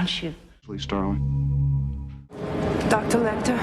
aren't you? Please, darling. Dr. Lecter?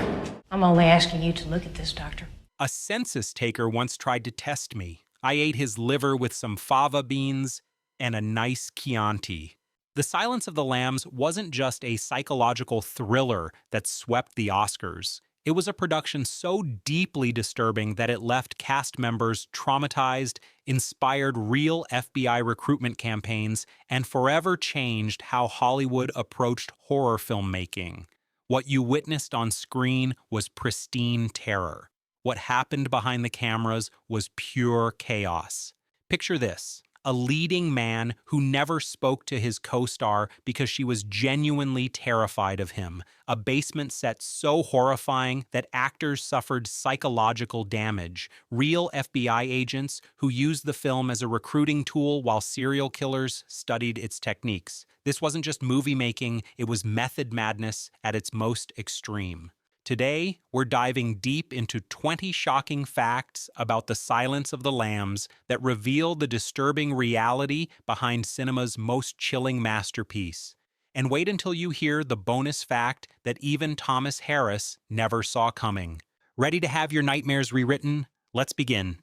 I'm only asking you to look at this, Doctor. A census taker once tried to test me. I ate his liver with some fava beans and a nice Chianti. The Silence of the Lambs wasn't just a psychological thriller that swept the Oscars. It was a production so deeply disturbing that it left cast members traumatized, inspired real FBI recruitment campaigns, and forever changed how Hollywood approached horror filmmaking. What you witnessed on screen was pristine terror. What happened behind the cameras was pure chaos. Picture this. A leading man who never spoke to his co-star because she was genuinely terrified of him. A basement set so horrifying that actors suffered psychological damage. Real FBI agents who used the film as a recruiting tool while serial killers studied its techniques. This wasn't just movie making, it was method madness at its most extreme. Today, we're diving deep into 20 shocking facts about The Silence of the Lambs that reveal the disturbing reality behind cinema's most chilling masterpiece. And wait until you hear the bonus fact that even Thomas Harris never saw coming. Ready to have your nightmares rewritten? Let's begin.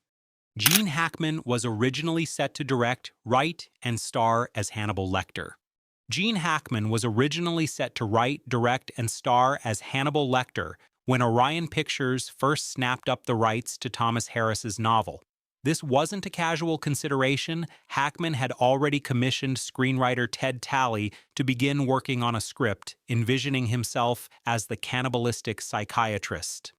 Gene Hackman was originally set to direct, write, and star as Hannibal Lecter. Gene Hackman was originally set to write, direct, and star as Hannibal Lecter when Orion Pictures first snapped up the rights to Thomas Harris's novel. This wasn't a casual consideration. Hackman had already commissioned screenwriter Ted Talley to begin working on a script, envisioning himself as the cannibalistic psychiatrist.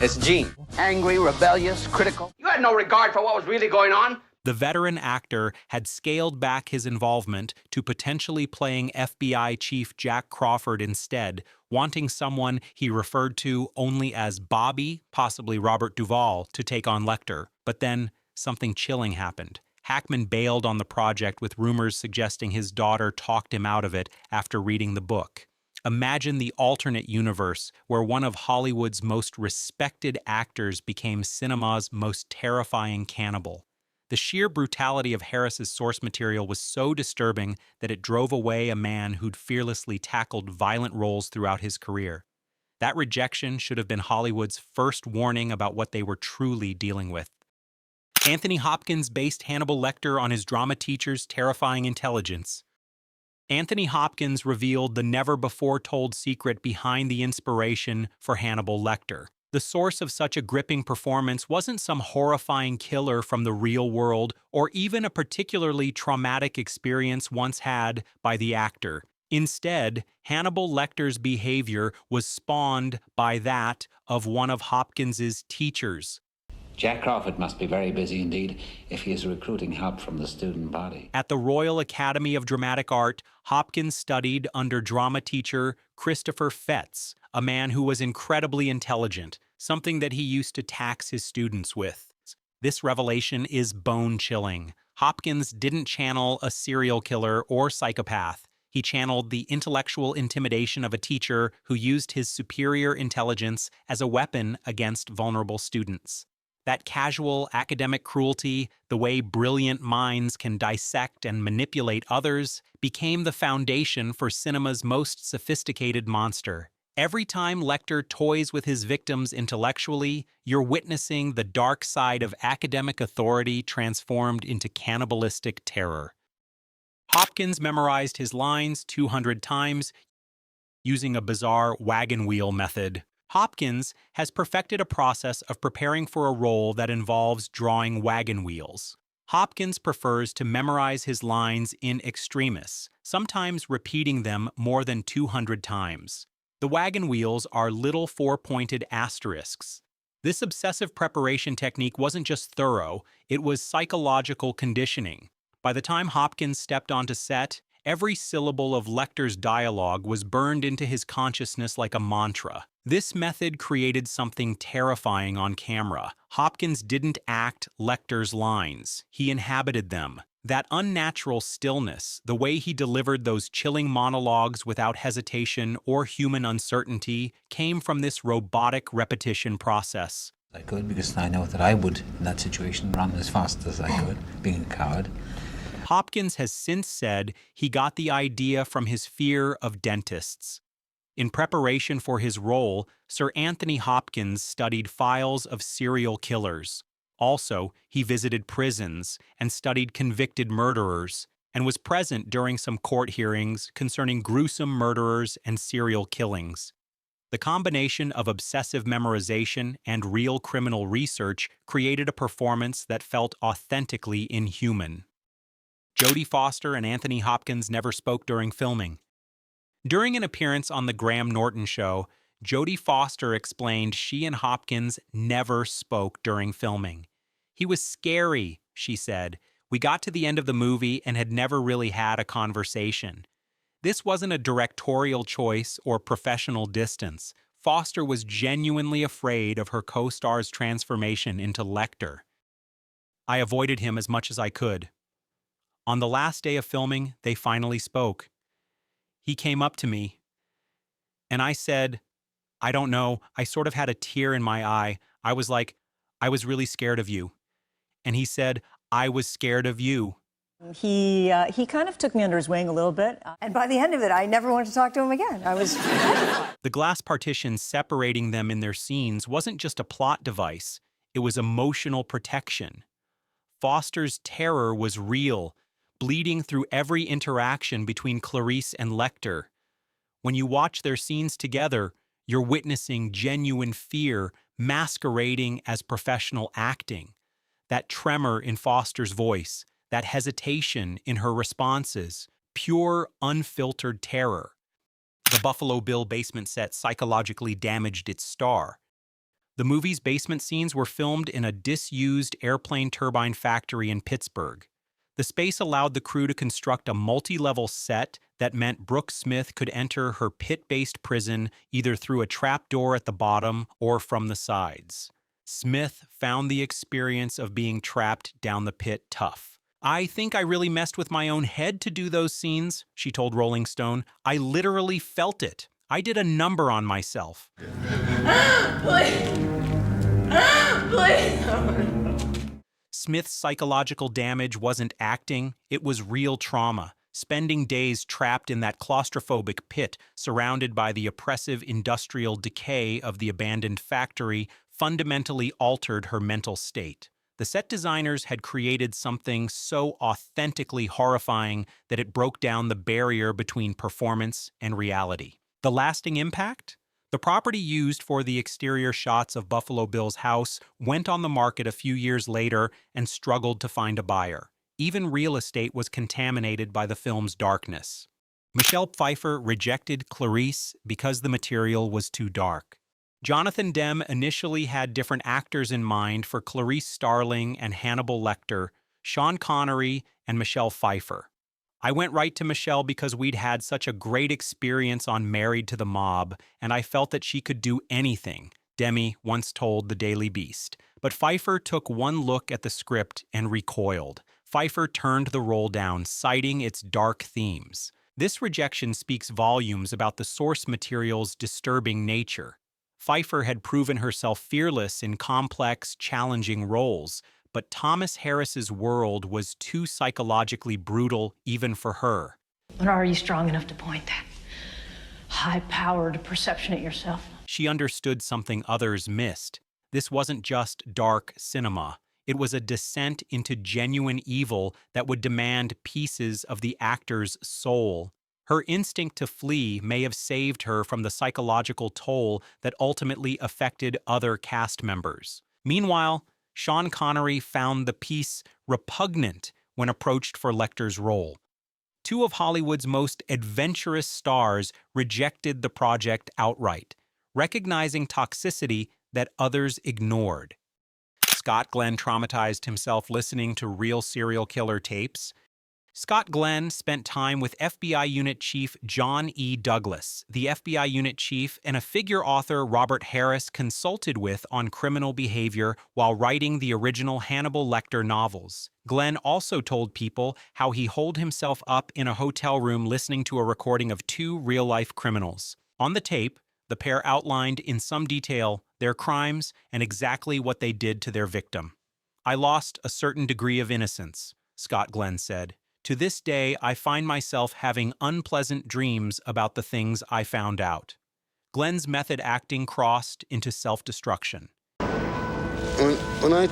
It's Gene. Angry, rebellious, critical. You had no regard for what was really going on. The veteran actor had scaled back his involvement to potentially playing FBI Chief Jack Crawford instead, wanting someone he referred to only as Bobby, possibly Robert Duvall, to take on Lecter. But then, something chilling happened. Hackman bailed on the project with rumors suggesting his daughter talked him out of it after reading the book. Imagine the alternate universe where one of Hollywood's most respected actors became cinema's most terrifying cannibal. The sheer brutality of Harris's source material was so disturbing that it drove away a man who'd fearlessly tackled violent roles throughout his career. That rejection should have been Hollywood's first warning about what they were truly dealing with. Anthony Hopkins based Hannibal Lecter on his drama teacher's terrifying intelligence. Anthony Hopkins revealed the never-before-told secret behind the inspiration for Hannibal Lecter. The source of such a gripping performance wasn't some horrifying killer from the real world or even a particularly traumatic experience once had by the actor. Instead, Hannibal Lecter's behavior was spawned by that of one of Hopkins's teachers. Jack Crawford must be very busy indeed if he is recruiting help from the student body. At the Royal Academy of Dramatic Art, Hopkins studied under drama teacher Christopher Fetz, a man who was incredibly intelligent, something that he used to tax his students with. This revelation is bone-chilling. Hopkins didn't channel a serial killer or psychopath. He channeled the intellectual intimidation of a teacher who used his superior intelligence as a weapon against vulnerable students. That casual academic cruelty, the way brilliant minds can dissect and manipulate others, became the foundation for cinema's most sophisticated monster. Every time Lecter toys with his victims intellectually, you're witnessing the dark side of academic authority transformed into cannibalistic terror. Hopkins memorized his lines 200 times using a bizarre wagon wheel method. Hopkins has perfected a process of preparing for a role that involves drawing wagon wheels. Hopkins prefers to memorize his lines in extremis, sometimes repeating them more than 200 times. The wagon wheels are little four-pointed asterisks. This obsessive preparation technique wasn't just thorough, it was psychological conditioning. By the time Hopkins stepped onto set, every syllable of Lecter's dialogue was burned into his consciousness like a mantra. This method created something terrifying on camera. Hopkins didn't act Lecter's lines, he inhabited them. That unnatural stillness, the way he delivered those chilling monologues without hesitation or human uncertainty, came from this robotic repetition process. I could, because I know that I would, in that situation, run as fast as I could, being a coward. Hopkins has since said he got the idea from his fear of dentists. In preparation for his role, Sir Anthony Hopkins studied files of serial killers. Also, he visited prisons and studied convicted murderers, and was present during some court hearings concerning gruesome murderers and serial killings. The combination of obsessive memorization and real criminal research created a performance that felt authentically inhuman. Jodie Foster and Anthony Hopkins never spoke during filming. During an appearance on The Graham Norton Show, Jodie Foster explained she and Hopkins never spoke during filming. "He was scary," she said. "We got to the end of the movie and had never really had a conversation." This wasn't a directorial choice or professional distance. Foster was genuinely afraid of her co-star's transformation into Lecter. "I avoided him as much as I could." On the last day of filming, they finally spoke. "He came up to me, and I said, I don't know, I sort of had a tear in my eye. I was like, I was really scared of you." And he said, "I was scared of you." He kind of took me under his wing a little bit. And by the end of it, I never wanted to talk to him again. I was The glass partition separating them in their scenes wasn't just a plot device, it was emotional protection. Foster's terror was real, bleeding through every interaction between Clarice and Lecter. When you watch their scenes together, you're witnessing genuine fear masquerading as professional acting. That tremor in Foster's voice, that hesitation in her responses, pure, unfiltered terror. The Buffalo Bill basement set psychologically damaged its star. The movie's basement scenes were filmed in a disused airplane turbine factory in Pittsburgh. The space allowed the crew to construct a multi-level set that meant Brooke Smith could enter her pit-based prison either through a trapdoor at the bottom or from the sides. Smith found the experience of being trapped down the pit tough. "I think I really messed with my own head to do those scenes," she told Rolling Stone. "I literally felt it. I did a number on myself." Smith's psychological damage wasn't acting, it was real trauma. Spending days trapped in that claustrophobic pit, surrounded by the oppressive industrial decay of the abandoned factory, fundamentally altered her mental state. The set designers had created something so authentically horrifying that it broke down the barrier between performance and reality. The lasting impact? The property used for the exterior shots of Buffalo Bill's house went on the market a few years later and struggled to find a buyer. Even real estate was contaminated by the film's darkness. Michelle Pfeiffer rejected Clarice because the material was too dark. Jonathan Demme initially had different actors in mind for Clarice Starling and Hannibal Lecter, Sean Connery, and Michelle Pfeiffer. "I went right to Michelle because we'd had such a great experience on Married to the Mob, and I felt that she could do anything," Demme once told the Daily Beast. But Pfeiffer took one look at the script and recoiled. Pfeiffer turned the role down, citing its dark themes. This rejection speaks volumes about the source material's disturbing nature. Pfeiffer had proven herself fearless in complex, challenging roles, but Thomas Harris's world was too psychologically brutal even for her. But are you strong enough to point that high-powered perception at yourself? She understood something others missed. This wasn't just dark cinema. It was a descent into genuine evil that would demand pieces of the actor's soul. Her instinct to flee may have saved her from the psychological toll that ultimately affected other cast members. Meanwhile, Sean Connery found the piece repugnant when approached for Lecter's role. Two of Hollywood's most adventurous stars rejected the project outright, recognizing toxicity that others ignored. Scott Glenn traumatized himself listening to real serial killer tapes. Scott Glenn spent time with FBI Unit Chief John E. Douglas, the FBI Unit Chief and a figure author Robert Harris consulted with on criminal behavior while writing the original Hannibal Lecter novels. Glenn also told people how he holed himself up in a hotel room listening to a recording of two real-life criminals. On the tape, the pair outlined in some detail their crimes and exactly what they did to their victim. "I lost a certain degree of innocence," Scott Glenn said. To this day, I find myself having unpleasant dreams about the things I found out. Glenn's method acting crossed into self-destruction. When I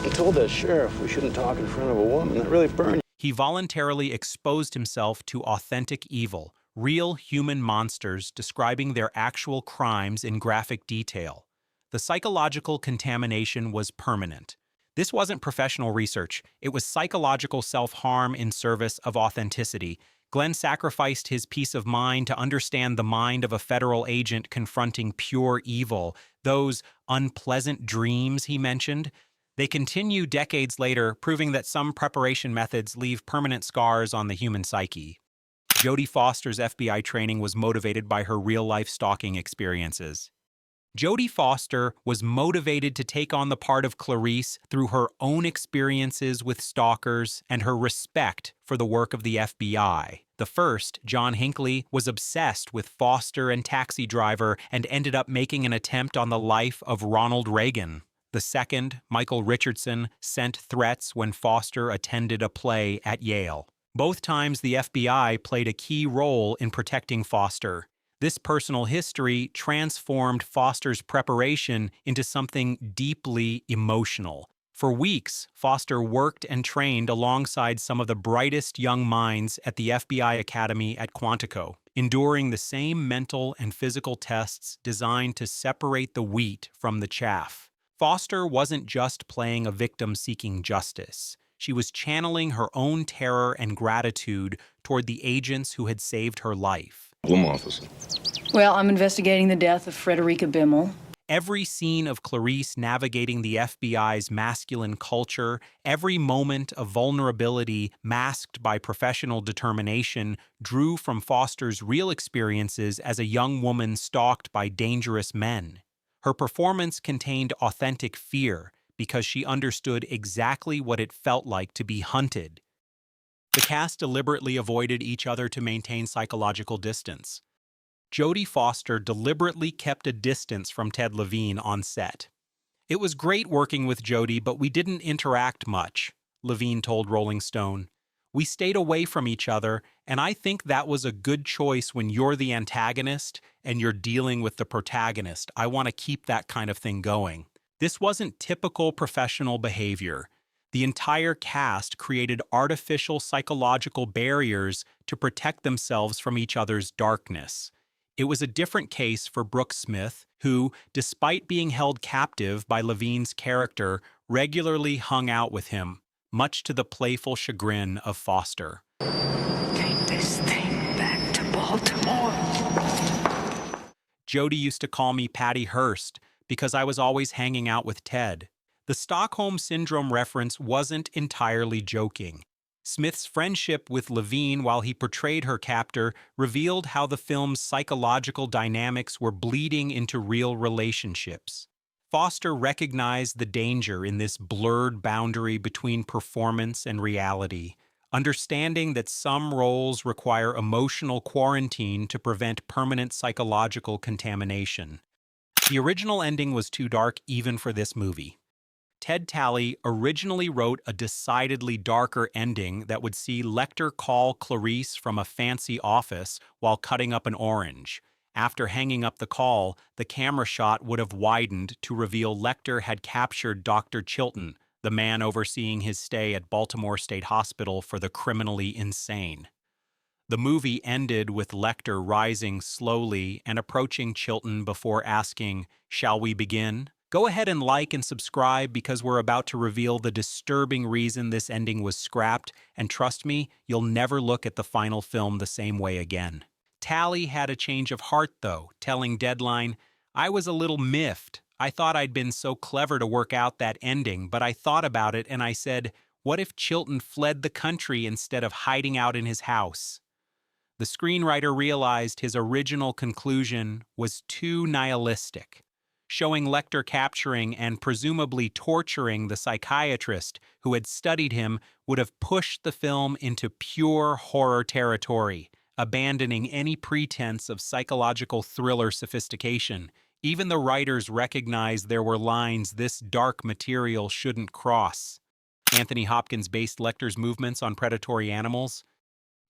told that sheriff we shouldn't talk in front of a woman, that really burned. He voluntarily exposed himself to authentic evil, real human monsters describing their actual crimes in graphic detail. The psychological contamination was permanent. This wasn't professional research. It was psychological self-harm in service of authenticity. Glenn sacrificed his peace of mind to understand the mind of a federal agent confronting pure evil. Those unpleasant dreams he mentioned, they continue decades later, proving that some preparation methods leave permanent scars on the human psyche. Jodie Foster's FBI training was motivated by her real-life stalking experiences. Jodie Foster was motivated to take on the part of Clarice through her own experiences with stalkers and her respect for the work of the FBI. The first, John Hinckley, was obsessed with Foster and Taxi Driver and ended up making an attempt on the life of Ronald Reagan. The second, Michael Richardson, sent threats when Foster attended a play at Yale. Both times the FBI played a key role in protecting Foster. This personal history transformed Foster's preparation into something deeply emotional. For weeks, Foster worked and trained alongside some of the brightest young minds at the FBI Academy at Quantico, enduring the same mental and physical tests designed to separate the wheat from the chaff. Foster wasn't just playing a victim seeking justice. She was channeling her own terror and gratitude toward the agents who had saved her life. Officer. Well, I'm investigating the death of Frederica Bimmel. Every scene of Clarice navigating the FBI's masculine culture, every moment of vulnerability masked by professional determination, drew from Foster's real experiences as a young woman stalked by dangerous men. Her performance contained authentic fear because she understood exactly what it felt like to be hunted. The cast deliberately avoided each other to maintain psychological distance. Jodie Foster deliberately kept a distance from Ted Levine on set. "It was great working with Jodie, but we didn't interact much," Levine told Rolling Stone. "We stayed away from each other, and I think that was a good choice when you're the antagonist and you're dealing with the protagonist. I want to keep that kind of thing going." This wasn't typical professional behavior. The entire cast created artificial psychological barriers to protect themselves from each other's darkness. It was a different case for Brooke Smith, who, despite being held captive by Levine's character, regularly hung out with him, much to the playful chagrin of Foster. Take this thing back to Baltimore. Jodie used to call me Patty Hearst because I was always hanging out with Ted. The Stockholm Syndrome reference wasn't entirely joking. Smith's friendship with Levine while he portrayed her captor revealed how the film's psychological dynamics were bleeding into real relationships. Foster recognized the danger in this blurred boundary between performance and reality, understanding that some roles require emotional quarantine to prevent permanent psychological contamination. The original ending was too dark even for this movie. Ted Talley originally wrote a decidedly darker ending that would see Lecter call Clarice from a fancy office while cutting up an orange. After hanging up the call, the camera shot would have widened to reveal Lecter had captured Dr. Chilton, the man overseeing his stay at Baltimore State Hospital for the criminally insane. The movie ended with Lecter rising slowly and approaching Chilton before asking, "Shall we begin?" Go ahead and like and subscribe because we're about to reveal the disturbing reason this ending was scrapped, and trust me, you'll never look at the final film the same way again. Talley had a change of heart though, telling Deadline, "I was a little miffed. I thought I'd been so clever to work out that ending, but I thought about it and I said, what if Chilton fled the country instead of hiding out in his house?" The screenwriter realized his original conclusion was too nihilistic. Showing Lecter capturing and presumably torturing the psychiatrist who had studied him would have pushed the film into pure horror territory, abandoning any pretense of psychological thriller sophistication. Even the writers recognized there were lines this dark material shouldn't cross. Anthony Hopkins based Lecter's movements on predatory animals.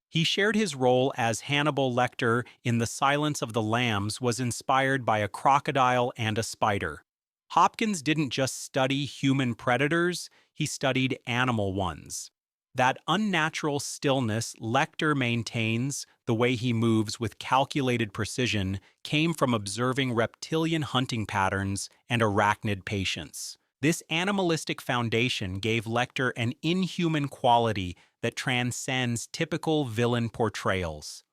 He shared his role as Hannibal Lecter in The Silence of the Lambs was inspired by a crocodile and a spider. Hopkins didn't just study human predators, he studied animal ones. That unnatural stillness Lecter maintains, the way he moves with calculated precision, came from observing reptilian hunting patterns and arachnid patience. This animalistic foundation gave Lecter an inhuman quality that transcends typical villain portrayals.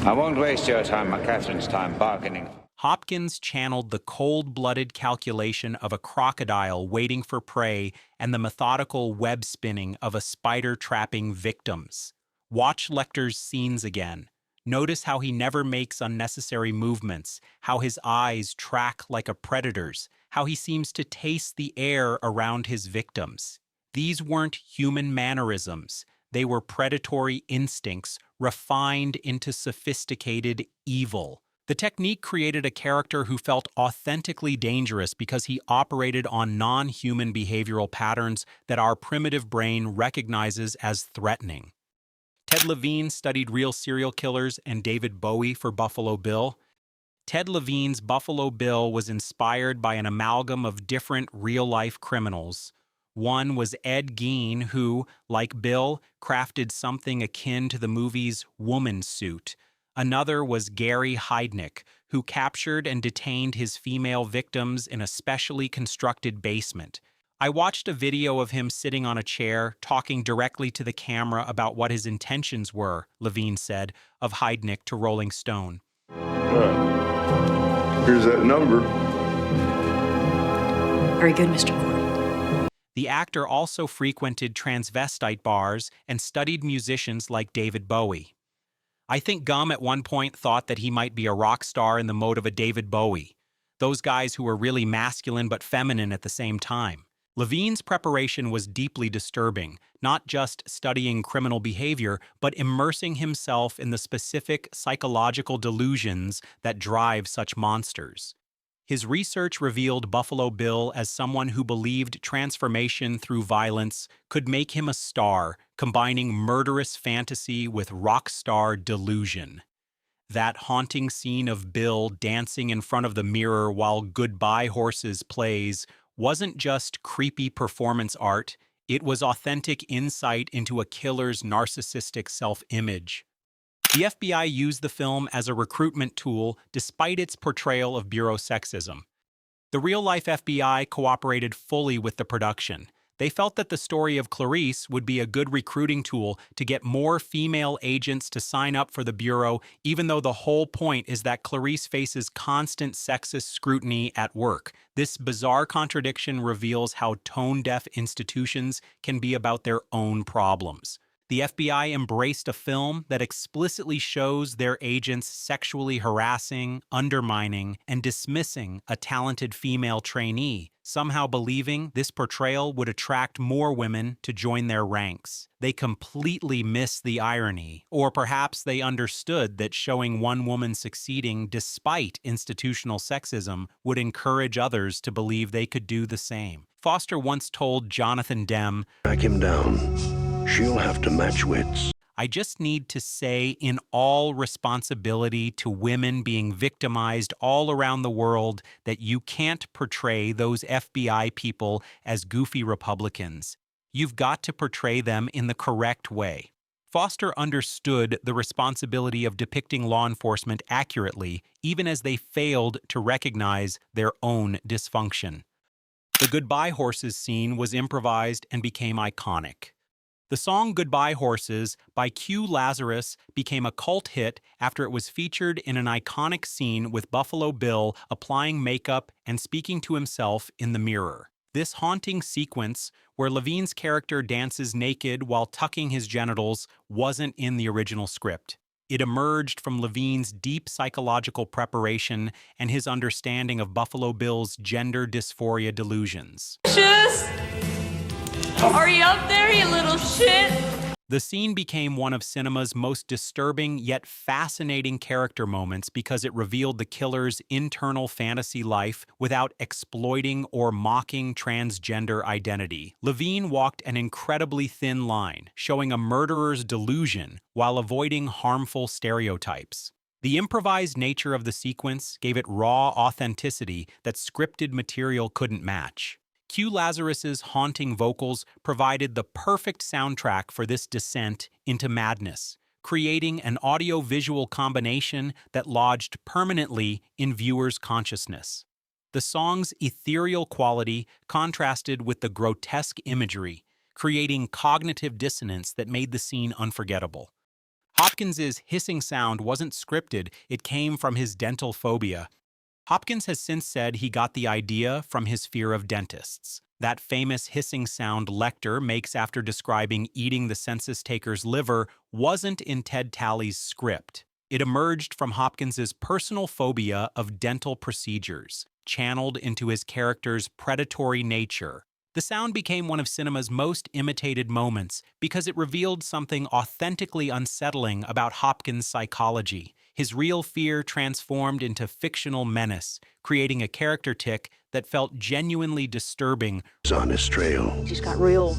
I won't waste your time or Catherine's time bargaining. Hopkins channeled the cold-blooded calculation of a crocodile waiting for prey and the methodical web-spinning of a spider trapping victims. Watch Lecter's scenes again. Notice how he never makes unnecessary movements, how his eyes track like a predator's, how he seems to taste the air around his victims. These weren't human mannerisms. They were predatory instincts refined into sophisticated evil. The technique created a character who felt authentically dangerous because he operated on non-human behavioral patterns that our primitive brain recognizes as threatening. Ted Levine studied real serial killers and David Bowie for Buffalo Bill. Ted Levine's Buffalo Bill was inspired by an amalgam of different real-life criminals. One was Ed Gein, who, like Bill, crafted something akin to the movie's Woman Suit. Another was Gary Heidnik, who captured and detained his female victims in a specially constructed basement. I watched a video of him sitting on a chair, talking directly to the camera about what his intentions were, Levine said, of Heidnik to Rolling Stone. Here's that number. Very good, Mr. Gordon. The actor also frequented transvestite bars and studied musicians like David Bowie. I think Gum at one point thought that he might be a rock star in the mode of a David Bowie, those guys who were really masculine but feminine at the same time. Levine's preparation was deeply disturbing, not just studying criminal behavior, but immersing himself in the specific psychological delusions that drive such monsters. His research revealed Buffalo Bill as someone who believed transformation through violence could make him a star, combining murderous fantasy with rock star delusion. That haunting scene of Bill dancing in front of the mirror while Goodbye Horses plays wasn't just creepy performance art, it was authentic insight into a killer's narcissistic self-image. The FBI used the film as a recruitment tool despite its portrayal of bureau sexism. The real-life FBI cooperated fully with the production. They felt that the story of Clarice would be a good recruiting tool to get more female agents to sign up for the bureau, even though the whole point is that Clarice faces constant sexist scrutiny at work. This bizarre contradiction reveals how tone-deaf institutions can be about their own problems. The FBI embraced a film that explicitly shows their agents sexually harassing, undermining, and dismissing a talented female trainee, somehow believing this portrayal would attract more women to join their ranks. They completely missed the irony, or perhaps they understood that showing one woman succeeding despite institutional sexism would encourage others to believe they could do the same. Foster once told Jonathan Demme, Back him down. She'll have to match wits. I just need to say in all responsibility to women being victimized all around the world that you can't portray those FBI people as goofy Republicans. You've got to portray them in the correct way. Foster understood the responsibility of depicting law enforcement accurately, even as they failed to recognize their own dysfunction. The Goodbye Horses scene was improvised and became iconic. The song Goodbye Horses by Q Lazarus became a cult hit after it was featured in an iconic scene with Buffalo Bill applying makeup and speaking to himself in the mirror. This haunting sequence, where Levine's character dances naked while tucking his genitals, wasn't in the original script. It emerged from Levine's deep psychological preparation and his understanding of Buffalo Bill's gender dysphoria delusions. Are you up there, you little shit? The scene became one of cinema's most disturbing yet fascinating character moments because it revealed the killer's internal fantasy life without exploiting or mocking transgender identity. Levine walked an incredibly thin line, showing a murderer's delusion while avoiding harmful stereotypes. The improvised nature of the sequence gave it raw authenticity that scripted material couldn't match. Q Lazarus's haunting vocals provided the perfect soundtrack for this descent into madness, creating an audio-visual combination that lodged permanently in viewers' consciousness. The song's ethereal quality contrasted with the grotesque imagery, creating cognitive dissonance that made the scene unforgettable. Hopkins's hissing sound wasn't scripted, it came from his dental phobia. Hopkins has since said he got the idea from his fear of dentists. That famous hissing sound Lecter makes after describing eating the census taker's liver wasn't in Ted Talley's script. It emerged from Hopkins's personal phobia of dental procedures, channeled into his character's predatory nature. The sound became one of cinema's most imitated moments because it revealed something authentically unsettling about Hopkins' psychology. His real fear transformed into fictional menace, creating a character tic that felt genuinely disturbing On his trail. She's got real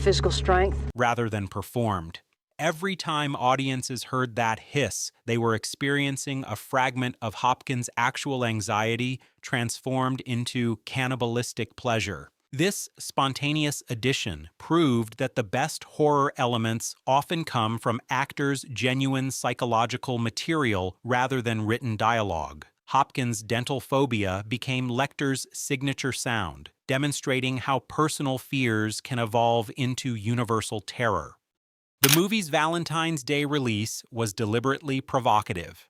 physical strength. rather than performed. Every time audiences heard that hiss, they were experiencing a fragment of Hopkins' actual anxiety transformed into cannibalistic pleasure. This spontaneous addition proved that the best horror elements often come from actors' genuine psychological material rather than written dialogue. Hopkins' dental phobia became Lecter's signature sound, demonstrating how personal fears can evolve into universal terror. The movie's Valentine's Day release was deliberately provocative.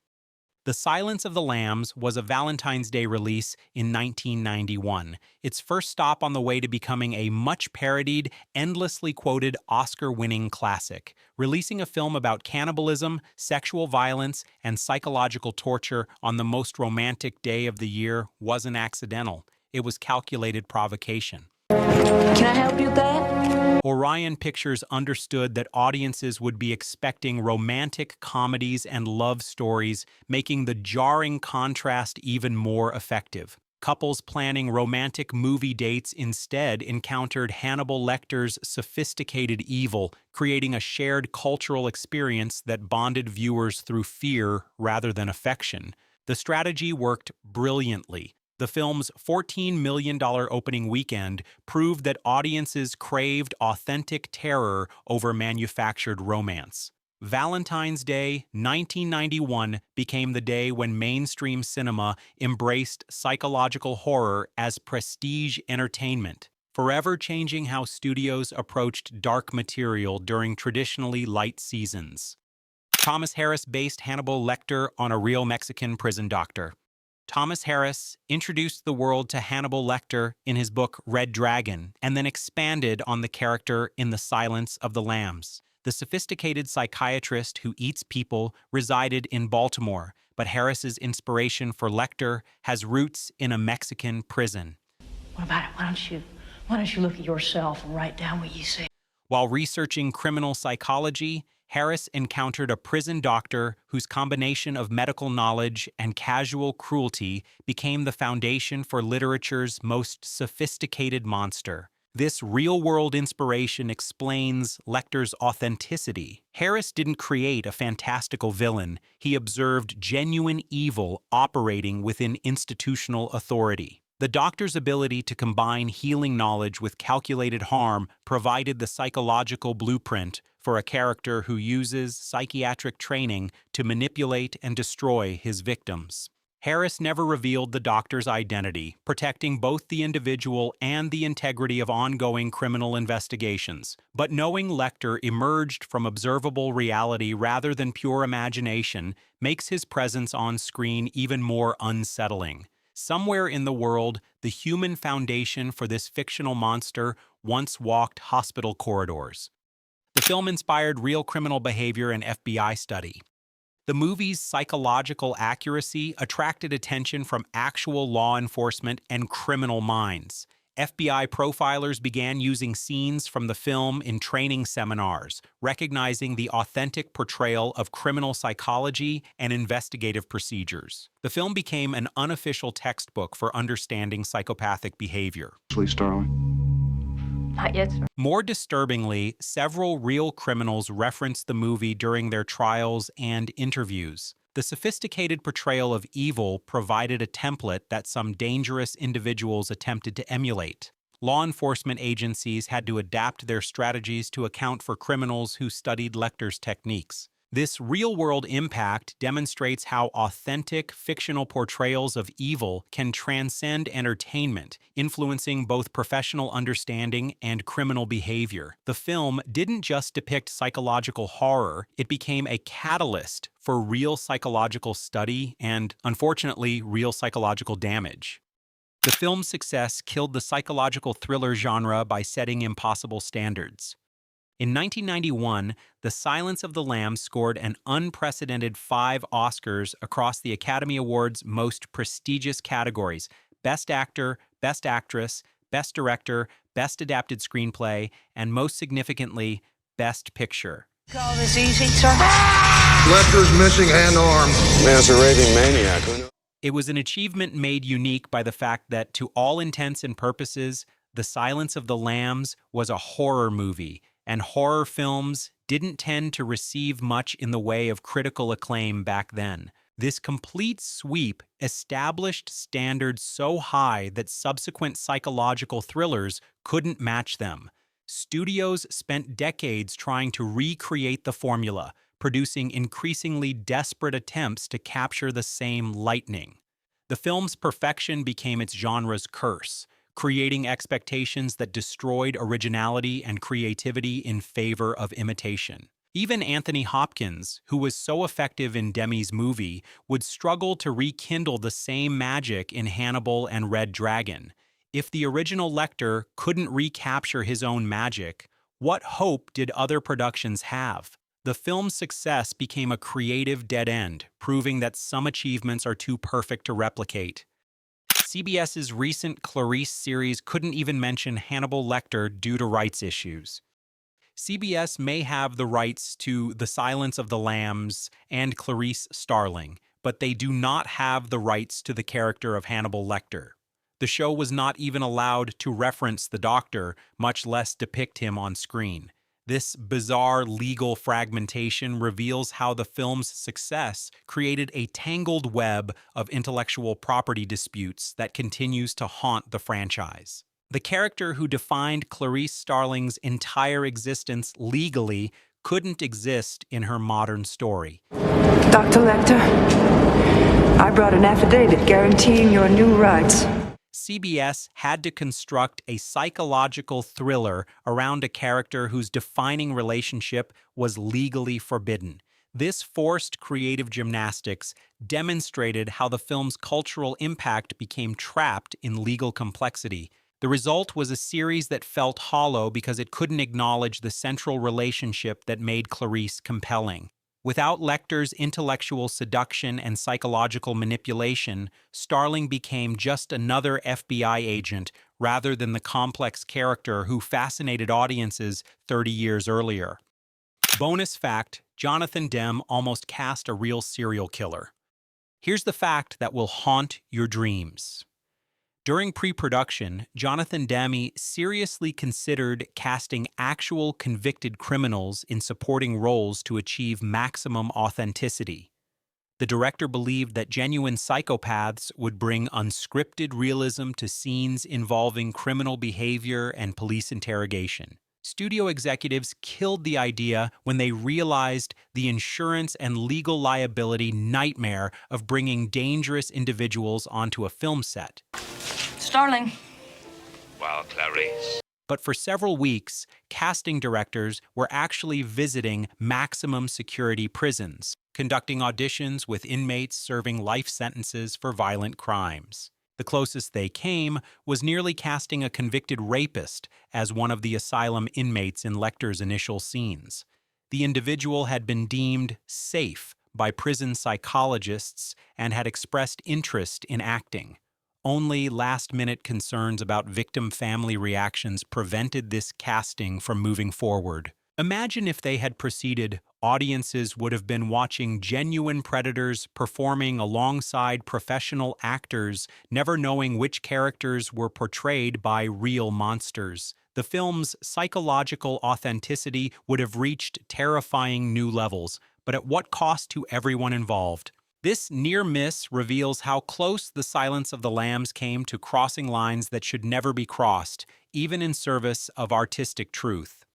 The Silence of the Lambs was a Valentine's Day release in 1991, its first stop on the way to becoming a much-parodied, endlessly quoted Oscar-winning classic. Releasing a film about cannibalism, sexual violence, and psychological torture on the most romantic day of the year wasn't accidental. It was calculated provocation. Can I help you with that? Orion Pictures understood that audiences would be expecting romantic comedies and love stories, making the jarring contrast even more effective. Couples planning romantic movie dates instead encountered Hannibal Lecter's sophisticated evil, creating a shared cultural experience that bonded viewers through fear rather than affection. The strategy worked brilliantly. The film's $14 million opening weekend proved that audiences craved authentic terror over manufactured romance. Valentine's Day, 1991, became the day when mainstream cinema embraced psychological horror as prestige entertainment, forever changing how studios approached dark material during traditionally light seasons. Thomas Harris based Hannibal Lecter on a real Mexican prison doctor. Thomas Harris introduced the world to Hannibal Lecter in his book Red Dragon, and then expanded on the character in The Silence of the Lambs. The sophisticated psychiatrist who eats people resided in Baltimore, but Harris's inspiration for Lecter has roots in a Mexican prison. What about it? Why don't you look at yourself and write down what you see? While researching criminal psychology, Harris encountered a prison doctor whose combination of medical knowledge and casual cruelty became the foundation for literature's most sophisticated monster. This real-world inspiration explains Lecter's authenticity. Harris didn't create a fantastical villain. He observed genuine evil operating within institutional authority. The doctor's ability to combine healing knowledge with calculated harm provided the psychological blueprint for a character who uses psychiatric training to manipulate and destroy his victims. Harris never revealed the doctor's identity, protecting both the individual and the integrity of ongoing criminal investigations. But knowing Lecter emerged from observable reality rather than pure imagination makes his presence on screen even more unsettling. Somewhere in the world, the human foundation for this fictional monster once walked hospital corridors. The film inspired real criminal behavior and FBI study. The movie's psychological accuracy attracted attention from actual law enforcement and criminal minds. FBI profilers began using scenes from the film in training seminars, recognizing the authentic portrayal of criminal psychology and investigative procedures. The film became an unofficial textbook for understanding psychopathic behavior. Not yet, sir. More disturbingly, several real criminals referenced the movie during their trials and interviews. The sophisticated portrayal of evil provided a template that some dangerous individuals attempted to emulate. Law enforcement agencies had to adapt their strategies to account for criminals who studied Lecter's techniques. This real-world impact demonstrates how authentic fictional portrayals of evil can transcend entertainment, influencing both professional understanding and criminal behavior. The film didn't just depict psychological horror, it became a catalyst for real psychological study and, unfortunately, real psychological damage. The film's success killed the psychological thriller genre by setting impossible standards. In 1991, The Silence of the Lambs scored an unprecedented 5 Oscars across the Academy Awards' most prestigious categories: Best Actor, Best Actress, Best Director, Best Adapted Screenplay, and most significantly, Best Picture. Call this easy, sir? Lecter's missing an arm. Man's a raving maniac. Who knows? It was an achievement made unique by the fact that, to all intents and purposes, The Silence of the Lambs was a horror movie, and horror films didn't tend to receive much in the way of critical acclaim back then. This complete sweep established standards so high that subsequent psychological thrillers couldn't match them. Studios spent decades trying to recreate the formula, producing increasingly desperate attempts to capture the same lightning. The film's perfection became its genre's curse, creating expectations that destroyed originality and creativity in favor of imitation. Even Anthony Hopkins, who was so effective in Demi's movie, would struggle to rekindle the same magic in Hannibal and Red Dragon. If the original Lecter couldn't recapture his own magic, what hope did other productions have? The film's success became a creative dead end, proving that some achievements are too perfect to replicate. CBS's recent Clarice series couldn't even mention Hannibal Lecter due to rights issues. CBS may have the rights to The Silence of the Lambs and Clarice Starling, but they do not have the rights to the character of Hannibal Lecter. The show was not even allowed to reference the Doctor, much less depict him on screen. This bizarre legal fragmentation reveals how the film's success created a tangled web of intellectual property disputes that continues to haunt the franchise. The character who defined Clarice Starling's entire existence legally couldn't exist in her modern story. Dr. Lecter, I brought an affidavit guaranteeing your new rights. CBS had to construct a psychological thriller around a character whose defining relationship was legally forbidden. This forced creative gymnastics demonstrated how the film's cultural impact became trapped in legal complexity. The result was a series that felt hollow because it couldn't acknowledge the central relationship that made Clarice compelling. Without Lecter's intellectual seduction and psychological manipulation, Starling became just another FBI agent rather than the complex character who fascinated audiences 30 years earlier. Bonus fact, Jonathan Demme almost cast a real serial killer. Here's the fact that will haunt your dreams. During pre-production, Jonathan Demme seriously considered casting actual convicted criminals in supporting roles to achieve maximum authenticity. The director believed that genuine psychopaths would bring unscripted realism to scenes involving criminal behavior and police interrogation. Studio executives killed the idea when they realized the insurance and legal liability nightmare of bringing dangerous individuals onto a film set. Starling. Well, Clarice. But for several weeks, casting directors were actually visiting maximum security prisons, conducting auditions with inmates serving life sentences for violent crimes. The closest they came was nearly casting a convicted rapist as one of the asylum inmates in Lecter's initial scenes. The individual had been deemed safe by prison psychologists and had expressed interest in acting. Only last-minute concerns about victim family reactions prevented this casting from moving forward. Imagine if they had proceeded, audiences would have been watching genuine predators performing alongside professional actors, never knowing which characters were portrayed by real monsters. The film's psychological authenticity would have reached terrifying new levels, but at what cost to everyone involved? This near miss reveals how close The Silence of the Lambs came to crossing lines that should never be crossed, even in service of artistic truth.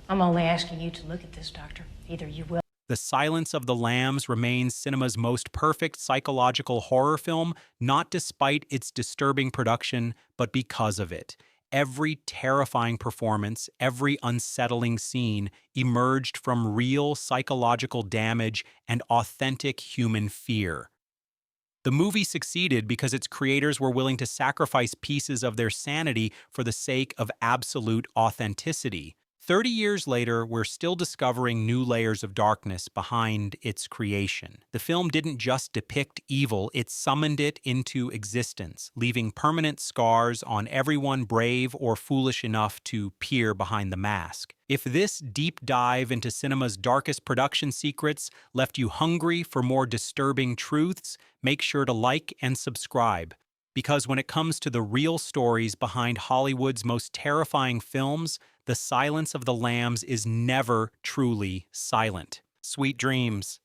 I'm only asking you to look at this, Doctor. Either you will. The Silence of the Lambs remains cinema's most perfect psychological horror film, not despite its disturbing production, but because of it. Every terrifying performance, every unsettling scene emerged from real psychological damage and authentic human fear. The movie succeeded because its creators were willing to sacrifice pieces of their sanity for the sake of absolute authenticity. 30 years later, we're still discovering new layers of darkness behind its creation. The film didn't just depict evil, it summoned it into existence, leaving permanent scars on everyone brave or foolish enough to peer behind the mask. If this deep dive into cinema's darkest production secrets left you hungry for more disturbing truths, make sure to like and subscribe. Because when it comes to the real stories behind Hollywood's most terrifying films, The Silence of the Lambs is never truly silent. Sweet dreams.